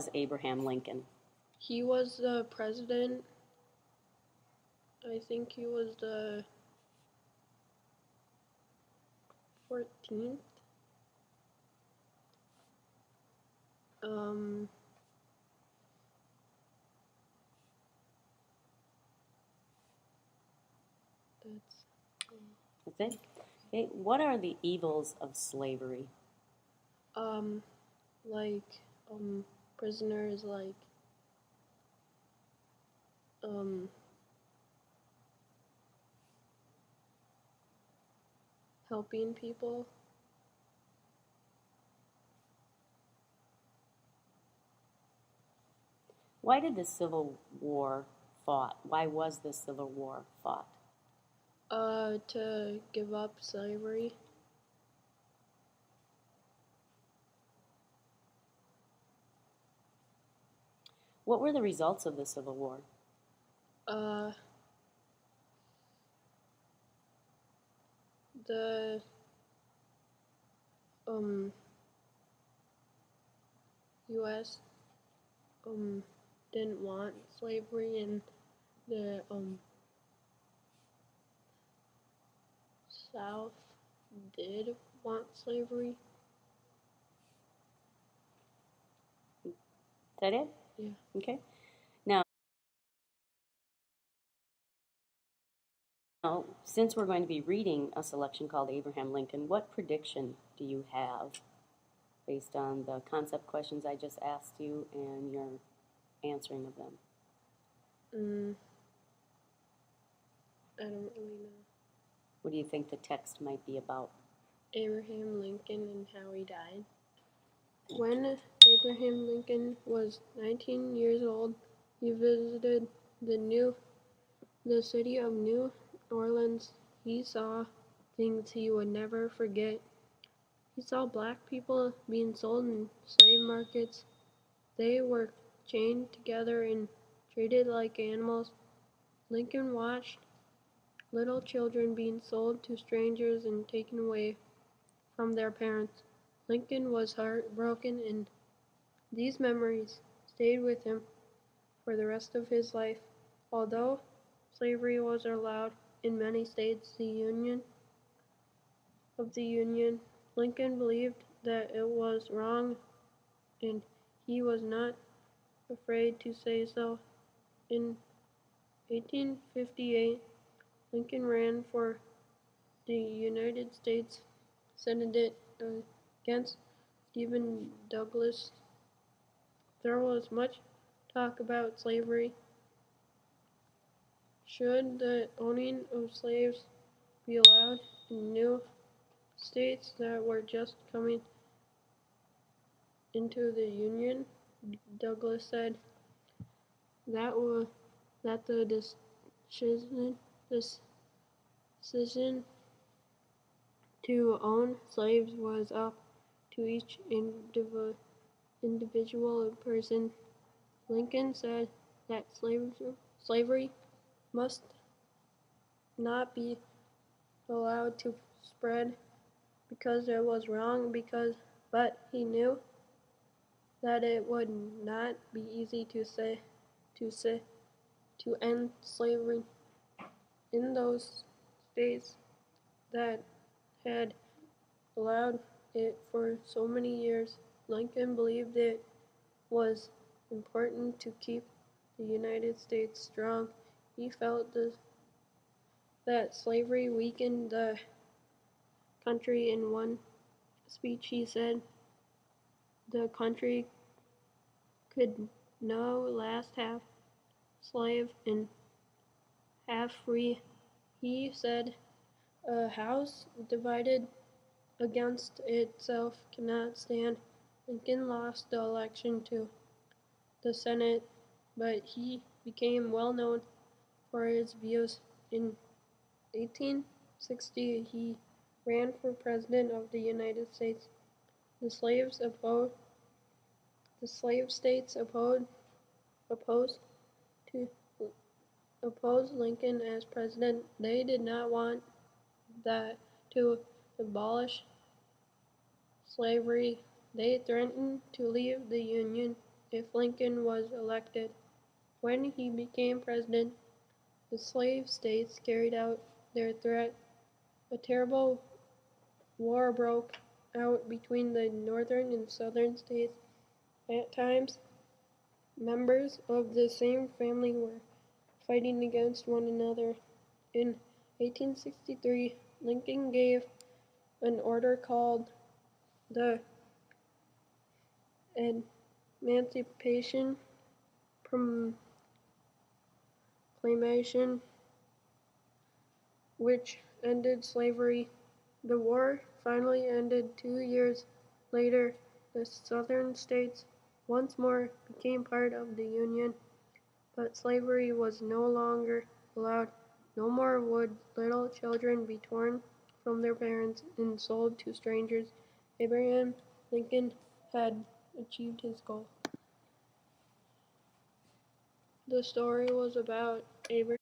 was Abraham Lincoln? He was the president. I think he was the 14th. That's it? Okay. What are the evils of slavery? Like, prisoners, like, helping people. Why did the Civil War fought? Why was the Civil War fought? To give up slavery. What were the results of the Civil War? The U.S. Didn't want slavery, and the South did want slavery. Is that it? Yeah. Okay. Now, since we're going to be reading a selection called Abraham Lincoln, what prediction do you have based on the concept questions I just asked you and your answering of them? I don't really know. What do you think the text might be about? Abraham Lincoln and how he died. When Abraham Lincoln was 19 years old, he visited the city of New Orleans. He saw things he would never forget. He saw black people being sold in slave markets. They were chained together and treated like animals. Lincoln watched little children being sold to strangers and taken away from their parents. Lincoln was heartbroken, and these memories stayed with him for the rest of his life. Although slavery was allowed in many states of the Union, Lincoln believed that it was wrong, and he was not afraid to say so. In 1858, Lincoln ran for the United States Senate against Stephen Douglas. There was much talk about slavery. Should the owning of slaves be allowed in new states that were just coming into the Union? Douglas said that the decision to own slaves was up to each individual person. Lincoln said that slavery must not be allowed to spread because it was wrong, but he knew that it would not be easy to end slavery. In those states that had allowed it for so many years, Lincoln believed it was important to keep the United States strong. He felt that slavery weakened the country. In one speech he said, "The country could no last half slave and half free." He said, "A house divided against itself cannot stand." Lincoln lost the election to the Senate, but he became well known for his views. In 1860, he ran for president of the United States. The slave states opposed Lincoln as president. They did not want to abolish slavery. They threatened to leave the Union. if Lincoln was elected. When he became president, the slave states carried out their threat. A terrible war broke out between the northern and southern states. At times, members of the same family were fighting against one another. In 1863, Lincoln gave an order called the Emancipation Proclamation, which ended slavery. The war finally ended 2 years later. The southern states once more became part of the Union, but slavery was no longer allowed. No more would little children be torn from their parents and sold to strangers. Abraham Lincoln had achieved his goal. The story was about Abraham